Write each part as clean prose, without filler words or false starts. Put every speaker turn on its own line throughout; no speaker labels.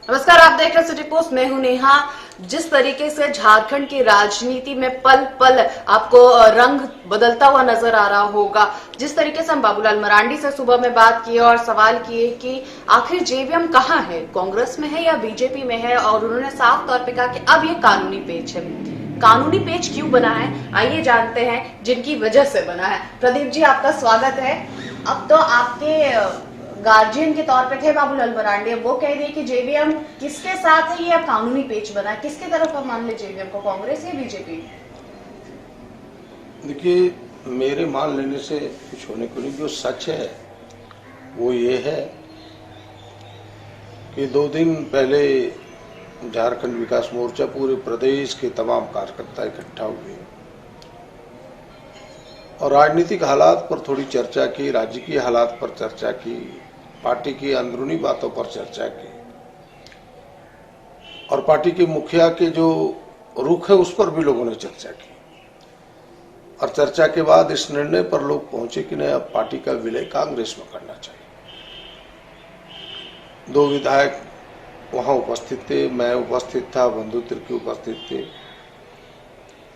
नमस्कार, आप देख रहे हैं सिटी पोस्ट। मैं हूं नेहा। जिस तरीके से झारखंड की राजनीति में पल पल आपको रंग बदलता हुआ नजर आ रहा होगा, जिस तरीके से हम बाबूलाल मरांडी से सुबह में बात किए और सवाल किए कि आखिर जेवीएम कहां है, कांग्रेस में है या बीजेपी में है, और उन्होंने साफ तौर पे कहा कि अब ये कानूनी पेच है। कानूनी पेच क्यों बना है, आइए जानते हैं जिनकी वजह से बना है। प्रदीप जी, आपका स्वागत है। अब तो आपके गार्जियन के तौर पे थे बाबूलाल मरांडी, वो कह रही है कि जेवीएम किसके साथ है, ये अब कानूनी पेच बना है। किसकी तरफ हम मान ले जेवीएम को, कांग्रेस या बीजेपी?
देखिए, मेरे मान लेने से कुछ होने को नहीं। जो सच है वो ये है कि 2 दिन पहले झारखंड विकास मोर्चा पूरे प्रदेश के तमाम कार्यकर्ता इकट्ठा हुए और राजनीतिक हालात पर थोड़ी चर्चा की, राज्य की हालात पर चर्चा की, पार्टी की अंदरूनी बातों पर चर्चा की और पार्टी के मुखिया के जो रुख है उस पर भी लोगों ने चर्चा की। और चर्चा के बाद इस निर्णय पर लोग पहुंचे कि नहीं, अब पार्टी का विलय कांग्रेस में करना चाहिए। 2 विधायक वहां उपस्थित थे, मैं उपस्थित था, बंधु तिर्की उपस्थित थे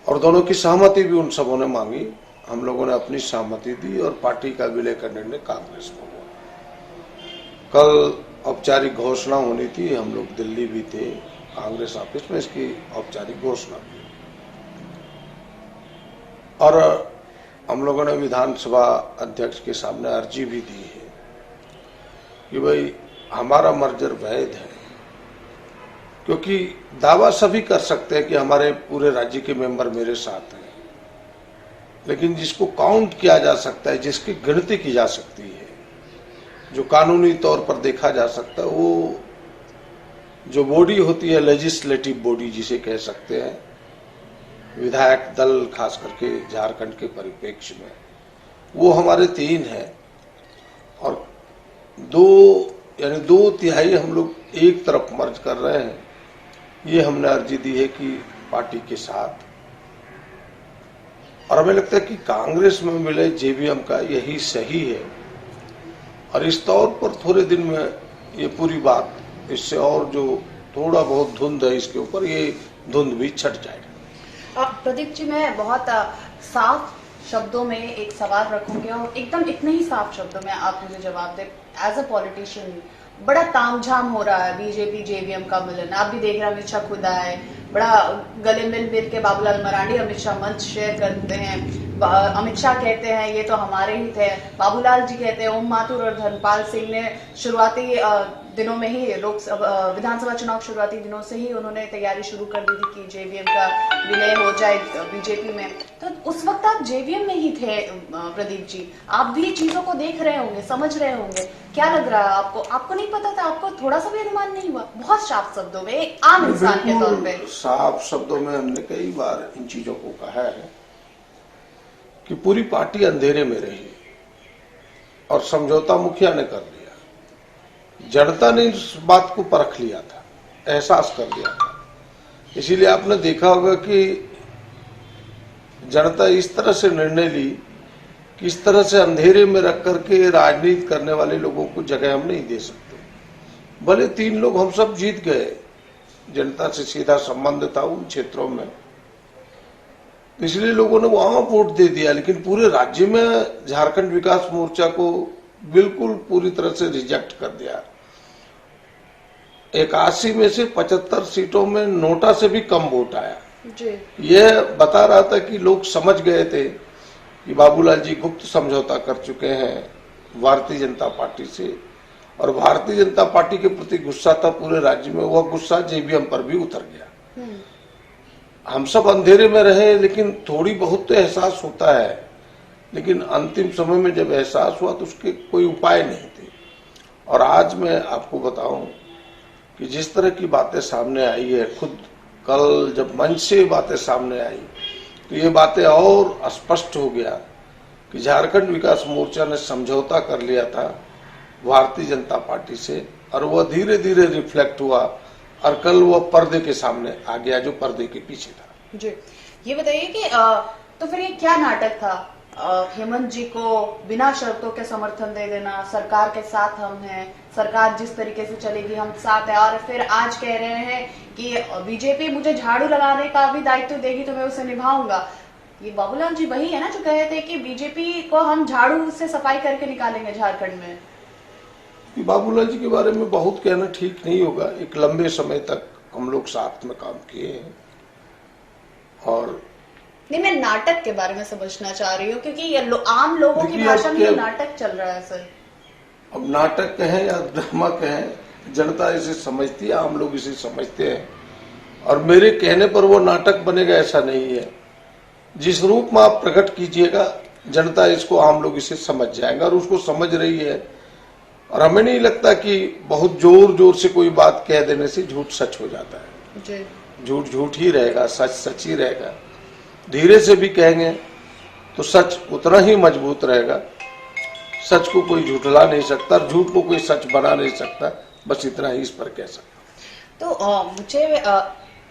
और दोनों की सहमति भी उन सबों ने मांगी। हम लोगों ने अपनी सहमति दी और पार्टी का विलय का निर्णय कांग्रेस में हुआ। कल औपचारिक घोषणा होनी थी, हम लोग दिल्ली भी थे, कांग्रेस ऑफिस में इसकी औपचारिक घोषणा की और हम लोगों ने विधानसभा अध्यक्ष के सामने अर्जी भी दी है कि भाई हमारा मर्जर वैध है, क्योंकि दावा सभी कर सकते हैं कि हमारे पूरे राज्य के मेंबर मेरे साथ हैं, लेकिन जिसको काउंट किया जा सकता है, जिसकी गिनती की जा सकती है, जो कानूनी तौर पर देखा जा सकता है, वो जो बॉडी होती है, लेजिस्लेटिव बॉडी जिसे कह सकते हैं, विधायक दल खास करके झारखंड के परिप्रेक्ष्य में, वो हमारे 3 हैं और 2/3 हम लोग एक तरफ मर्ज कर रहे हैं। ये हमने अर्जी दी है कि पार्टी के साथ, और हमें लगता है कि कांग्रेस में मिले जेवीएम का यही सही है और इस तौर पर थोड़े दिन में ये पूरी बात, इससे और जो थोड़ा बहुत धुंध है इसके ऊपर, ये धुंध भी छट जाएगा।
प्रदीप जी, मैं बहुत साफ शब्दों में एक सवाल रखूंगी और एकदम इतने ही साफ शब्दों में आप मुझे जवाब दे। एज अ पॉलिटिशियन बड़ा तामझाम हो रहा है बीजेपी जेवीएम का मिलन, आप भी देख रहे हैं, अमित शाह खुद आए, बड़ा गले मिल के बाबूलाल मरांडी अमित शाह मंच शेयर करते हैं। अमित शाह कहते हैं ये तो हमारे ही थे, बाबूलाल जी कहते हैं, ओम माथुर और धर्मपाल सिंह ने शुरुआती दिनों में ही विधानसभा चुनाव शुरुआती दिनों से ही उन्होंने तैयारी शुरू कर दी थी कि जेवीएम का विलय हो जाए बीजेपी में। तो उस वक्त आप जेवीएम में ही थे प्रदीप जी, आप भी चीजों को देख रहे होंगे, समझ रहे होंगे। क्या लग रहा है आपको? आपको नहीं पता था? आपको थोड़ा सा भी अनुमान नहीं हुआ? बहुत साफ शब्दों में, एक आम इंसान के तौर पे
साफ शब्दों में हमने कई बार इन चीजों को कहा है कि पूरी पार्टी अंधेरे में रही और समझौता मुखिया ने कर लिया। जनता ने इस बात को परख लिया था, एहसास कर लिया था। इसीलिए आपने देखा होगा कि जनता इस तरह से निर्णय ली कि इस तरह से अंधेरे में रख करके राजनीति करने वाले लोगों को जगह हम नहीं दे सकते। भले 3 लोग हम सब जीत गए, जनता से सीधा संबंध था उन क्षेत्रों में, इसलिए लोगों ने वहां वोट दे दिया, लेकिन पूरे राज्य में झारखंड विकास मोर्चा को बिल्कुल पूरी तरह से रिजेक्ट कर दिया। 81 में से 75 सीटों में नोटा से भी कम वोट आया। यह बता रहा था कि लोग समझ गए थे कि बाबूलाल जी गुप्त समझौता कर चुके हैं भारतीय जनता पार्टी से, और भारतीय जनता पार्टी के प्रति गुस्सा था पूरे राज्य में, वह गुस्सा जेवीएम पर भी उतर गया। हम सब अंधेरे में रहे, लेकिन थोड़ी बहुत तो एहसास होता है, लेकिन अंतिम समय में जब एहसास हुआ तो उसके कोई उपाय नहीं थे। और आज मैं आपको बताऊं कि जिस तरह की बातें सामने आई है, खुद कल जब मंच से बातें सामने आई तो ये बातें और स्पष्ट हो गया कि झारखंड विकास मोर्चा ने समझौता कर लिया था भारतीय जनता पार्टी से, और वह धीरे धीरे रिफ्लेक्ट हुआ और कल वह पर्दे के सामने आ गया जो पर्दे के पीछे था।
जी, ये बताइए कि तो फिर ये क्या नाटक था? हेमंत जी को बिना शर्तों के समर्थन दे देना, सरकार के साथ हम हैं, सरकार जिस तरीके से चलेगी हम साथ हैं, और फिर आज कह रहे हैं कि बीजेपी मुझे झाड़ू लगाने का भी दायित्व देगी तो मैं उसे निभाऊंगा। ये बाबूलाल जी वही है ना जो कहे थे कि बीजेपी को हम झाड़ू से सफाई करके निकालेंगे झारखंड में।
बाबूलाल जी के बारे में बहुत कहना ठीक नहीं होगा। एक लंबे समय तक हम लोग साथ में काम किए हैं और
नहीं, मैं नाटक के बारे में समझना चाह रही हूँ क्योंकि ये आम लोगों की भाषा में नाटक चल रहा है सर।
अब नाटक कहें या ड्रामा कहें, जनता इसे समझती है, आम लोग इसे समझते हैं और मेरे कहने पर वो नाटक बनेगा ऐसा नहीं है। जिस रूप में आप प्रकट कीजिएगा जनता इसको, आम लोग इसे समझ जाएंगे और उसको समझ रही है। और हमें नहीं लगता कि बहुत जोर जोर से कोई बात कह देने से झूठ सच हो जाता है। झूठ झूठ ही रहेगा, सच सच ही रहेगा। धीरे से भी कहेंगे तो सच उतना ही मजबूत रहेगा। सच को कोई झूठला नहीं सकता, झूठ को कोई सच बना नहीं सकता। बस इतना ही इस पर कह सकता।
तो मुझे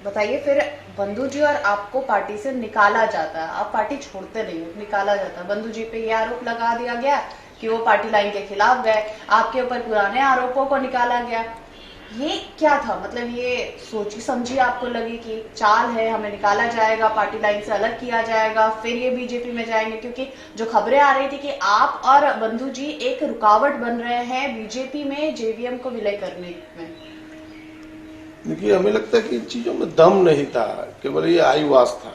बताइए, फिर बंधु जी और आपको पार्टी से निकाला जाता है, आप पार्टी छोड़ते नहीं हो, निकाला जाता है। बंधु जी पे ये आरोप लगा दिया गया कि वो पार्टी लाइन के खिलाफ गए, आपके ऊपर पुराने आरोपों को निकाला गया। ये क्या था? मतलब ये सोची समझी आपको लगी कि चाल है, हमें निकाला जाएगा, पार्टी लाइन से अलग किया जाएगा, फिर ये बीजेपी में जाएंगे? क्योंकि जो खबरें आ रही थी कि आप और बंधु जी एक रुकावट बन रहे हैं बीजेपी में जेवीएम को विलय करने में।
देखिए, हमें लगता है कि इन चीजों में दम नहीं था, केवल ये आईवास था।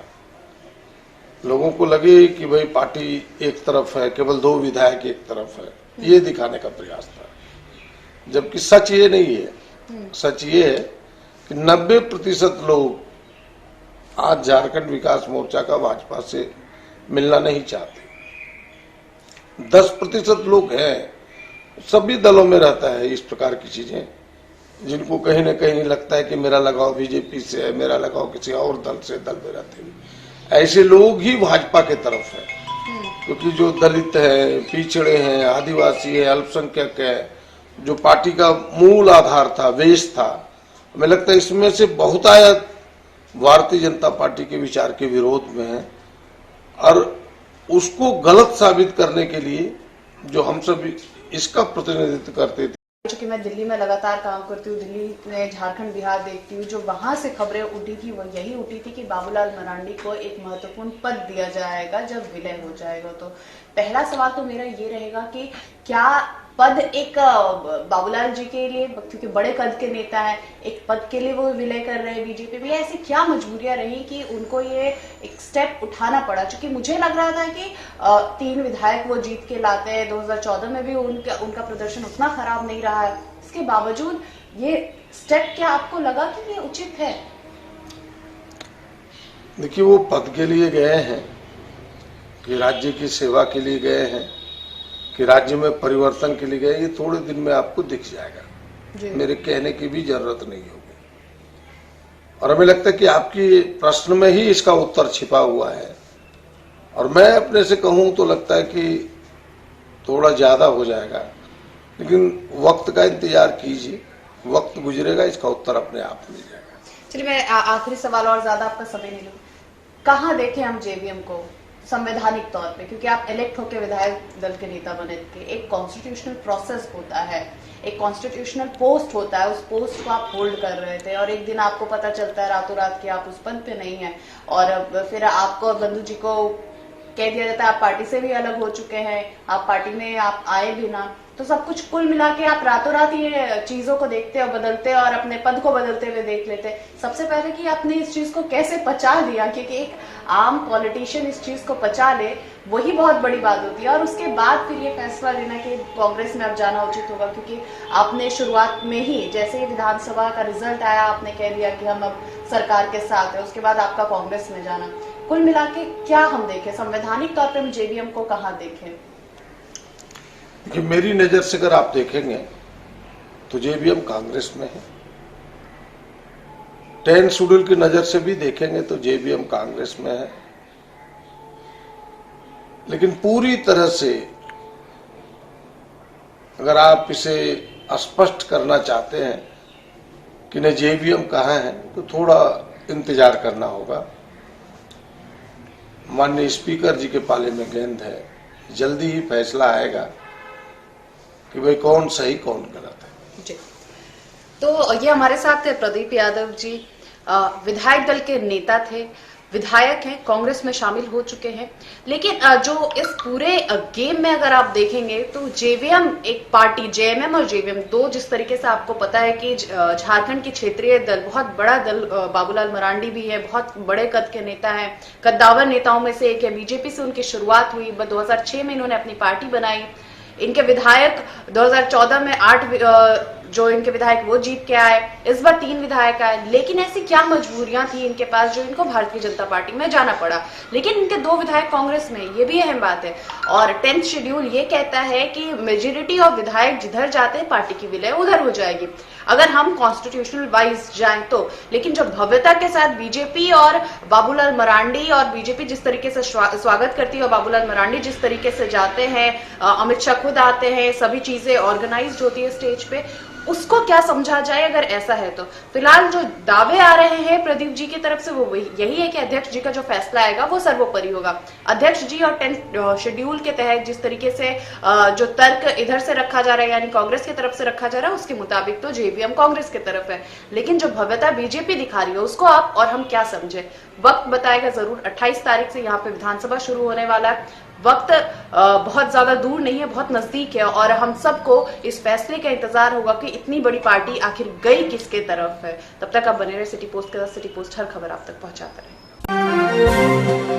लोगों को लगे कि भाई पार्टी एक तरफ है, केवल दो विधायक एक तरफ है, ये दिखाने का प्रयास था। जबकि सच ये नहीं है। सच ये है कि 90% लोग आज झारखंड विकास मोर्चा का भाजपा से मिलना नहीं चाहते। 10% लोग हैं, सभी दलों में रहता है इस प्रकार की चीजें, जिनको कहीं न कहीं लगता है कि मेरा लगाव बीजेपी से है, मेरा लगाव किसी और दल से, दल में रहते हुए। ऐसे लोग ही भाजपा के तरफ है, क्योंकि जो दलित है, पिछड़े हैं, आदिवासी है, अल्पसंख्यक है, जो पार्टी का मूल आधार था, बेस था, हमें लगता है इसमें से बहुतायत भारतीय जनता पार्टी के विचार के विरोध में है। और उसको गलत साबित करने के लिए जो हम सब इसका प्रतिनिधित्व करते थे।
चूंकि मैं दिल्ली में लगातार काम करती हूँ, दिल्ली में झारखंड बिहार देखती हूँ, जो वहां से खबरें उठी थी वो यही उठी थी कि बाबूलाल मरांडी को एक महत्वपूर्ण पद दिया जाएगा जब विलय हो जाएगा। तो पहला सवाल तो मेरा ये रहेगा कि क्या पद एक बाबूलाल जी के लिए, क्योंकि बड़े कद के नेता हैं, एक पद के लिए वो विलय कर रहे हैं बीजेपी में, ऐसी क्या मजबूरियां रही कि उनको ये एक स्टेप उठाना पड़ा? क्योंकि मुझे लग रहा था कि 3 विधायक वो जीत के लाते हैं, 2014 में भी उनका प्रदर्शन उतना खराब नहीं रहा है, इसके बावजूद ये स्टेप क्या आपको लगा कि ये उचित है?
देखिए, वो पद के लिए गए हैं कि राज्य की सेवा के लिए गए हैं कि राज्य में परिवर्तन के लिए गए, ये थोड़े दिन में आपको दिख जाएगा। मेरे कहने की भी जरूरत नहीं होगी। और हमें लगता है कि आपकी प्रश्न में ही इसका उत्तर छिपा हुआ है। और मैं अपने से कहूं तो लगता है कि थोड़ा ज्यादा हो जाएगा, लेकिन वक्त का इंतजार कीजिए, वक्त गुजरेगा, इसका उत्तर अपने आप मिल जाएगा।
चलिए, मैं आखिरी सवाल, और ज्यादा आपका समय नहीं लूंगा। कहाँ देखें हम जेवीएम को संवैधानिक तौर पे? क्योंकि आप इलेक्ट होकर विधायक दल के नेता बने थे, एक कॉन्स्टिट्यूशनल प्रोसेस होता है, एक कॉन्स्टिट्यूशनल पोस्ट होता है, उस पोस्ट को आप होल्ड कर रहे थे और एक दिन आपको पता चलता है रातों रात कि आप उस पद पे नहीं है, और फिर आपको, बंधु जी को कह दिया जाता है आप पार्टी से भी अलग हो चुके हैं, आप पार्टी में आप आए भी ना। तो सब कुछ कुल मिला के आप रातों रात ये चीजों को देखते और बदलते और अपने पद को बदलते हुए देख लेते। सबसे पहले कि आपने इस चीज को कैसे पचा लिया, क्योंकि एक आम पॉलिटिशियन इस चीज को पचा ले वही बहुत बड़ी बात होती है, और उसके बाद फिर ये फैसला लेना कि कांग्रेस में अब जाना उचित होगा। क्योंकि आपने शुरुआत में ही, जैसे ही विधानसभा का रिजल्ट आया, आपने कह दिया कि हम अब सरकार के साथ है, उसके बाद आपका कांग्रेस में जाना। कुल मिला के क्या हम देखें, संवैधानिक तौर पर हम जेवीएम को कहाँ देखें?
देखिए, मेरी नजर से अगर आप देखेंगे तो जेवीएम कांग्रेस में है। 10 शेड्यूल की नजर से भी देखेंगे तो जेवीएम कांग्रेस में है। लेकिन पूरी तरह से अगर आप इसे स्पष्ट करना चाहते हैं कि न जेवीएम कहाँ है, तो थोड़ा इंतजार करना होगा। माननीय स्पीकर जी के पाले में गेंद है। जल्दी ही फैसला आएगा कि भाई कौन सही कौन गलत है।
जी, तो ये हमारे साथ थे प्रदीप यादव जी, विधायक दल के नेता थे, विधायक हैं, कांग्रेस में शामिल हो चुके हैं। लेकिन जो इस पूरे गेम में अगर आप देखेंगे तो जेवीएम एक पार्टी, जेएमएम और जेवीएम दो, जिस तरीके से आपको पता है कि झारखंड की क्षेत्रीय दल, बहुत बड़ा दल, बाबूलाल मरांडी भी है, बहुत बड़े कद के नेता हैं, कद्दावर नेताओं में से एक है। बीजेपी से उनकी शुरुआत हुई, 2006 में इन्होंने अपनी पार्टी बनाई। इनके विधायक 2014 में 8 जो इनके विधायक वो जीत के आए, इस बार 3 विधायक आए। लेकिन ऐसी क्या मजबूरियां थी इनके पास जो इनको भारतीय जनता पार्टी में जाना पड़ा। लेकिन इनके 2 विधायक कांग्रेस में, ये भी अहम बात है। और 10th शेड्यूल ये कहता है कि मेजोरिटी ऑफ विधायक जिधर जाते हैं पार्टी की विलय उधर हो जाएगी, अगर हम कॉन्स्टिट्यूशनल वाइज जाएं तो। लेकिन जो भव्यता के साथ बीजेपी और बाबूलाल मरांडी, और बीजेपी जिस तरीके से स्वागत करती है और बाबूलाल मरांडी जिस तरीके से जाते हैं, अमित शाह खुद आते हैं, सभी चीजें ऑर्गेनाइज होती है स्टेज पे, उसको क्या समझा जाए अगर ऐसा है तो। फिलहाल जो दावे आ रहे हैं प्रदीप जी की तरफ से वो यही है कि अध्यक्ष जी का जो फैसला आएगा वो सर्वोपरि होगा। अध्यक्ष जी और 10th शेड्यूल के तहत जिस तरीके से जो तर्क इधर से रखा जा रहा है, यानी कांग्रेस की तरफ से रखा जा रहा है, उसके मुताबिक तो जेवीएम कांग्रेस की तरफ है। लेकिन जो भव्यता बीजेपी दिखा रही है उसको आप और हम क्या समझे, वक्त बताएगा जरूर। 28 तारीख से यहाँ पे विधानसभा शुरू होने वाला है। वक्त बहुत ज्यादा दूर नहीं है, बहुत नजदीक है, और हम सबको इस फैसले का इंतजार होगा कि इतनी बड़ी पार्टी आखिर गई किसके तरफ है। तब तक आप बने रहे सिटी पोस्ट के साथ। सिटी पोस्ट हर खबर आप तक पहुंचाता रहे।